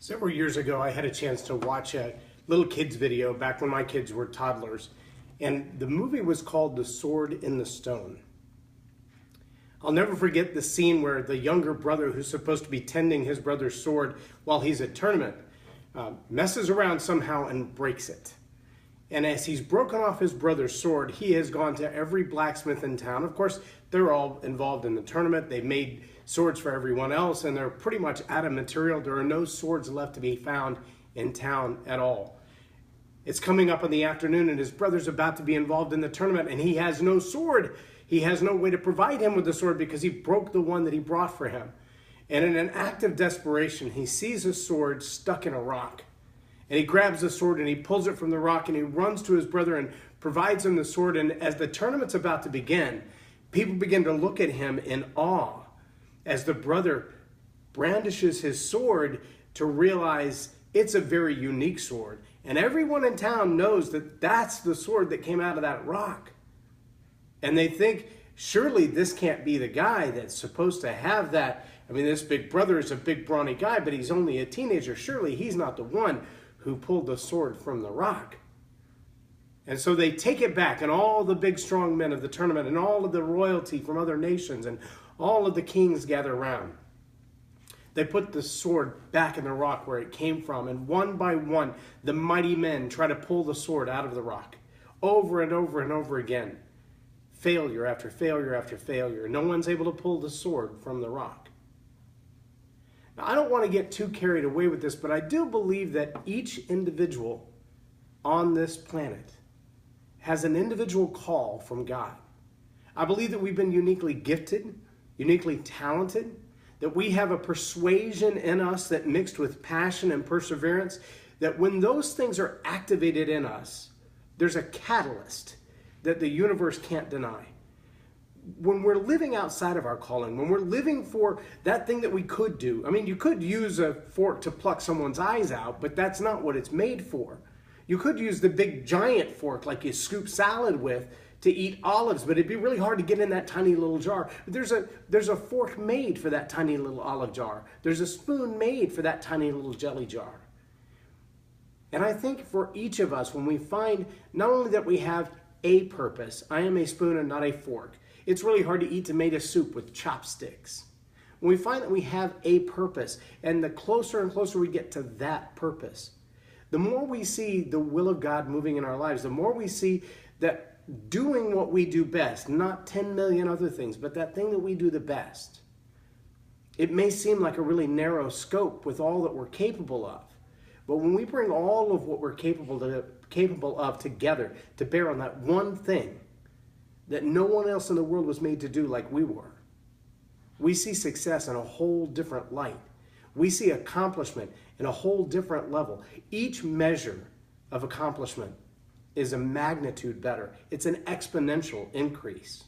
Several years ago, I had a chance to watch a little kids video back when my kids were toddlers, and the movie was called The Sword in the Stone. I'll never forget the scene where the younger brother, who's supposed to be tending his brother's sword while he's at tournament, messes around somehow and breaks it. And as he's broken off his brother's sword, he has gone to every blacksmith in town. Of course, they're all involved in the tournament. They've made swords for everyone else, and they're pretty much out of material. There are no swords left to be found in town at all. It's coming up in the afternoon, and his brother's about to be involved in the tournament, and he has no sword. He has no way to provide him with the sword because he broke the one that he brought for him. And in an act of desperation, he sees a sword stuck in a rock. And he grabs the sword and he pulls it from the rock and he runs to his brother and provides him the sword. And as the tournament's about to begin, people begin to look at him in awe as the brother brandishes his sword to realize it's a very unique sword. And everyone in town knows that that's the sword that came out of that rock. And they think, surely this can't be the guy that's supposed to have that. I mean, this big brother is a big brawny guy, but he's only a teenager. Surely he's not the one who pulled the sword from the rock. And so they take it back, and all the big strong men of the tournament and all of the royalty from other nations and all of the kings gather around. They put the sword back in the rock where it came from, and one by one, the mighty men try to pull the sword out of the rock over and over and over again. Failure after failure after failure. No one's able to pull the sword from the rock. Now, I don't want to get too carried away with this, but I do believe that each individual on this planet has an individual call from God. I believe that we've been uniquely gifted, uniquely talented, that we have a persuasion in us that mixed with passion and perseverance, that when those things are activated in us, there's a catalyst that the universe can't deny. When we're living outside of our calling, when we're living for that thing that we could do, I mean, you could use a fork to pluck someone's eyes out, but that's not what it's made for. You could use the big giant fork like you scoop salad with to eat olives, but it'd be really hard to get in that tiny little jar. There's a fork made for that tiny little olive jar. There's a spoon made for that tiny little jelly jar. And I think for each of us, when we find not only that we have a purpose, I am a spoon and not a fork. It's really hard to eat tomato soup with chopsticks. When we find that we have a purpose, and the closer and closer we get to that purpose, the more we see the will of God moving in our lives, the more we see that doing what we do best, not 10 million other things, but that thing that we do the best. It may seem like a really narrow scope with all that we're capable of, but when we bring all of what we're capable of together to bear on that one thing that no one else in the world was made to do like we were, we see success in a whole different light. We see accomplishment in a whole different level. Each measure of accomplishment is a magnitude better. It's an exponential increase.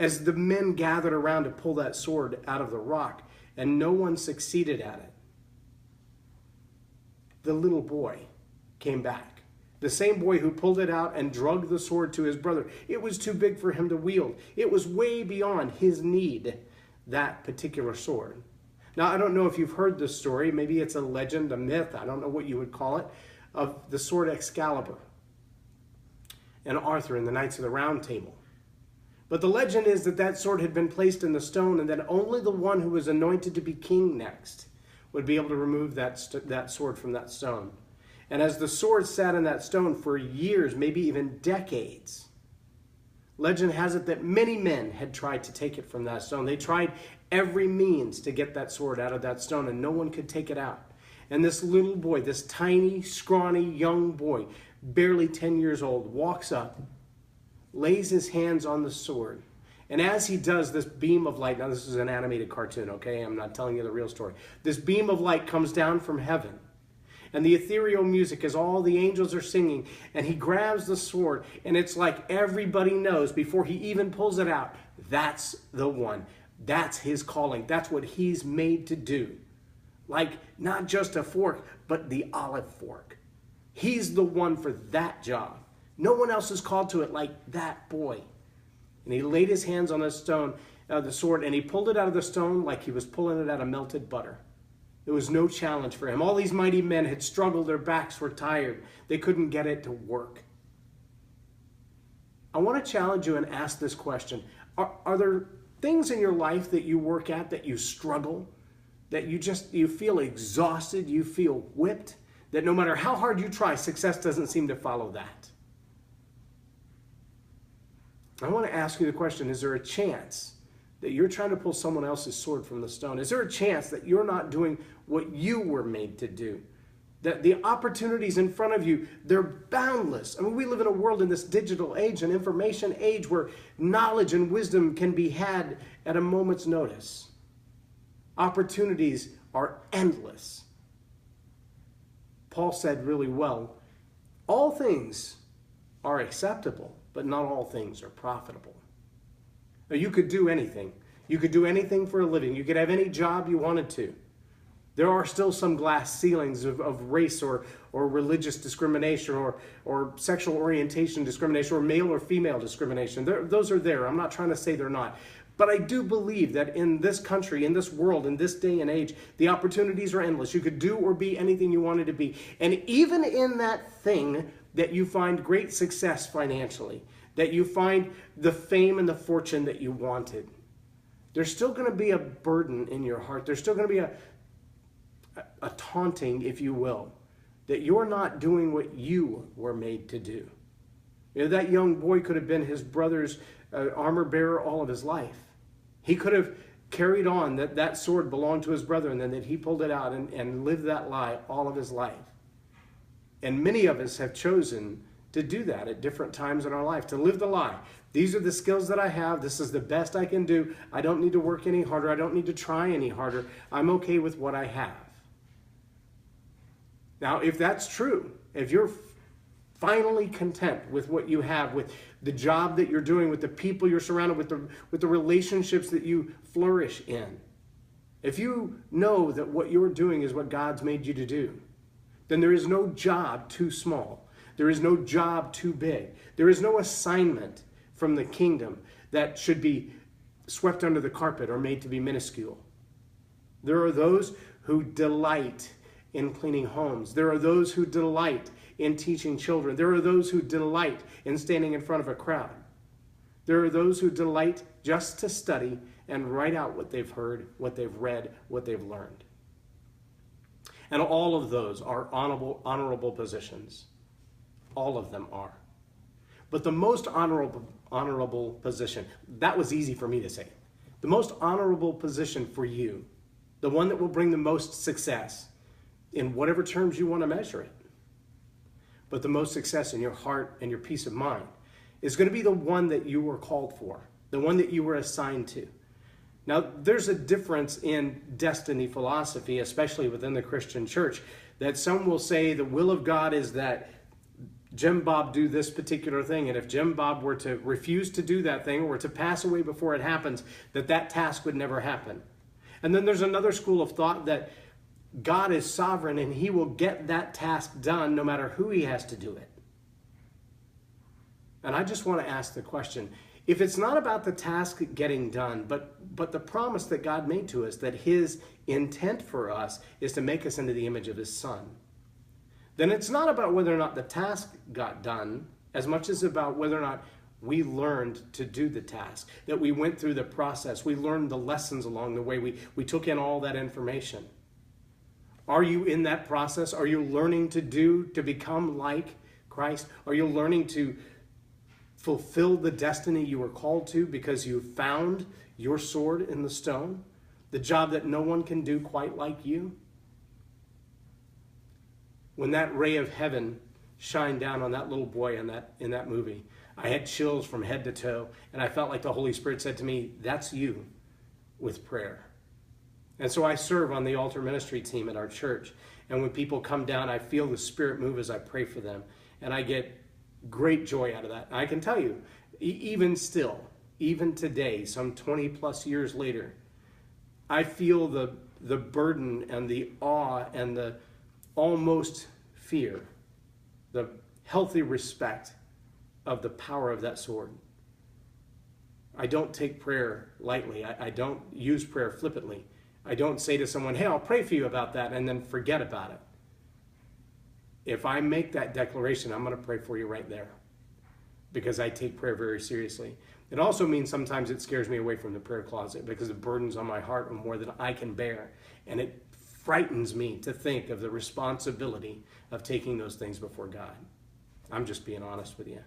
As the men gathered around to pull that sword out of the rock, and no one succeeded at it, the little boy came back. The same boy who pulled it out and dragged the sword to his brother. It was too big for him to wield. It was way beyond his need, that particular sword. Now, I don't know if you've heard this story. Maybe it's a legend, a myth, I don't know what you would call it, of the sword Excalibur and Arthur in the Knights of the Round Table. But the legend is that that sword had been placed in the stone and that only the one who was anointed to be king next would be able to remove that sword from that stone. And as the sword sat in that stone for years, maybe even decades, legend has it that many men had tried to take it from that stone. They tried every means to get that sword out of that stone, and no one could take it out. And this little boy, this tiny, scrawny young boy, barely 10 years old, walks up, lays his hands on the sword, and as he does, this beam of light, now this is an animated cartoon, okay? I'm not telling you the real story. This beam of light comes down from heaven, and the ethereal music as all the angels are singing, and he grabs the sword, and it's like everybody knows before he even pulls it out, that's the one. That's his calling. That's what he's made to do. Like not just a fork, but the olive fork. He's the one for that job. No one else is called to it like that boy. And he laid his hands on the sword, and he pulled it out of the stone like he was pulling it out of melted butter. It was no challenge for him. All these mighty men had struggled. Their backs were tired. They couldn't get it to work. I want to challenge you and ask this question. Are there things in your life that you work at that you struggle, that you feel exhausted, you feel whipped, that no matter how hard you try, success doesn't seem to follow that? I want to ask you the question, is there a chance that you're trying to pull someone else's sword from the stone? Is there a chance that you're not doing what you were made to do? That the opportunities in front of you, they're boundless. I mean, we live in a world in this digital age, an information age, where knowledge and wisdom can be had at a moment's notice. Opportunities are endless. Paul said really well, all things are acceptable, but not all things are profitable. Now, you could do anything. You could do anything for a living. You could have any job you wanted to. There are still some glass ceilings of race or religious discrimination or sexual orientation discrimination or male or female discrimination. Those are there. I'm not trying to say they're not. But I do believe that in this country, in this world, in this day and age, the opportunities are endless. You could do or be anything you wanted to be. And even in that thing that you find great success financially, that you find the fame and the fortune that you wanted, there's still going to be a burden in your heart. There's still going to be a taunting, if you will, that you're not doing what you were made to do. You know, that young boy could have been his brother's armor bearer all of his life. He could have carried on that sword belonged to his brother, and then that he pulled it out and lived that lie all of his life. And many of us have chosen to do that at different times in our life, to live the lie. These are the skills that I have. This is the best I can do. I don't need to work any harder. I don't need to try any harder. I'm okay with what I have. Now, if that's true, if you're finally content with what you have, with the job that you're doing, with the people you're surrounded with the relationships that you flourish in, if you know that what you're doing is what God's made you to do, then there is no job too small. There is no job too big. There is no assignment from the kingdom that should be swept under the carpet or made to be minuscule. There are those who delight in cleaning homes. There are those who delight in teaching children. There are those who delight in standing in front of a crowd. There are those who delight just to study and write out what they've heard, what they've read, what they've learned. And all of those are honorable positions. All of them are. But the most honorable position, that was easy for me to say. The most honorable position for you, the one that will bring the most success, in whatever terms you want to measure it, but the most success in your heart and your peace of mind, is going to be the one that you were called for, the one that you were assigned to. Now, there's a difference in destiny philosophy, especially within the Christian church, that some will say the will of God is that Jim Bob do this particular thing, and if Jim Bob were to refuse to do that thing or to pass away before it happens, that task would never happen. And then there's another school of thought that God is sovereign and he will get that task done no matter who he has to do it. And I just want to ask the question, if it's not about the task getting done, but the promise that God made to us, that his intent for us is to make us into the image of his son, then it's not about whether or not the task got done as much as about whether or not we learned to do the task, that we went through the process, we learned the lessons along the way, we took in all that information. Are you in that process? Are you learning to become like Christ? Are you learning to fulfill the destiny you were called to because you found your sword in the stone? The job that no one can do quite like you? When that ray of heaven shined down on that little boy in that movie, I had chills from head to toe, and I felt like the Holy Spirit said to me, that's you with prayer. And so I serve on the altar ministry team at our church. And when people come down, I feel the Spirit move as I pray for them. And I get great joy out of that. And I can tell you, even still, even today, some 20 plus years later, I feel the burden and the awe and the almost fear, the healthy respect of the power of that sword. I don't take prayer lightly. I don't use prayer flippantly. I don't say to someone, hey, I'll pray for you about that, and then forget about it. If I make that declaration, I'm going to pray for you right there, because I take prayer very seriously. It also means sometimes it scares me away from the prayer closet, because the burdens on my heart are more than I can bear. And it frightens me to think of the responsibility of taking those things before God. I'm just being honest with you.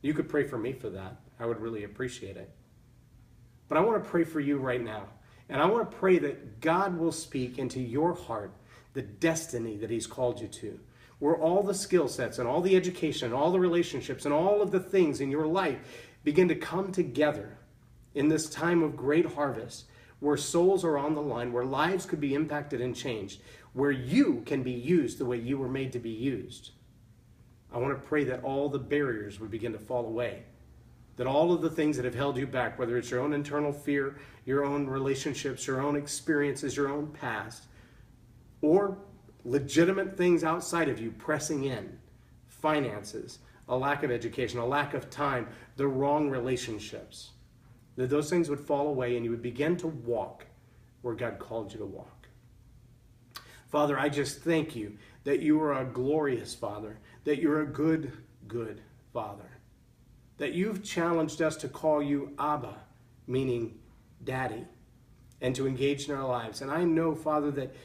You could pray for me for that. I would really appreciate it. But I want to pray for you right now. And I want to pray that God will speak into your heart the destiny that he's called you to, where all the skill sets and all the education and all the relationships and all of the things in your life begin to come together in this time of great harvest, where souls are on the line, where lives could be impacted and changed, where you can be used the way you were made to be used. I want to pray that all the barriers would begin to fall away, that all of the things that have held you back, whether it's your own internal fear, your own relationships, your own experiences, your own past, or legitimate things outside of you pressing in, finances, a lack of education, a lack of time, the wrong relationships, that those things would fall away and you would begin to walk where God called you to walk. Father, I just thank you that you are a glorious Father, that you're a good, good Father, that you've challenged us to call you Abba, meaning Daddy, and to engage in our lives. And I know, Father, that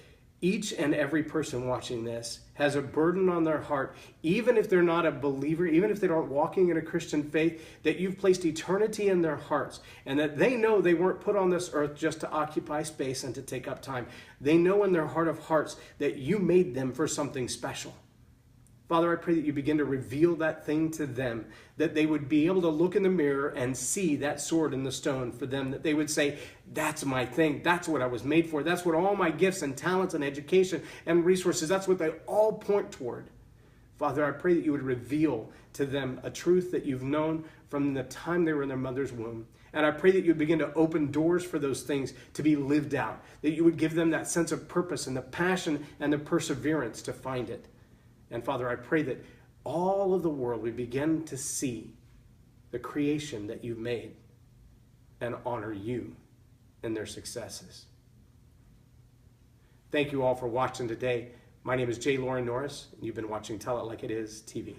each and every person watching this has a burden on their heart, even if they're not a believer, even if they aren't walking in a Christian faith, that you've placed eternity in their hearts, and that they know they weren't put on this earth just to occupy space and to take up time. They know in their heart of hearts that you made them for something special. Father, I pray that you begin to reveal that thing to them, that they would be able to look in the mirror and see that sword in the stone for them, that they would say, that's my thing, that's what I was made for, that's what all my gifts and talents and education and resources, that's what they all point toward. Father, I pray that you would reveal to them a truth that you've known from the time they were in their mother's womb. And I pray that you would begin to open doors for those things to be lived out, that you would give them that sense of purpose and the passion and the perseverance to find it. And Father, I pray that all of the world would begin to see the creation that you've made and honor you in their successes. Thank you all for watching today. My name is J Loren Norris, and you've been watching Tell It Like It Is TV.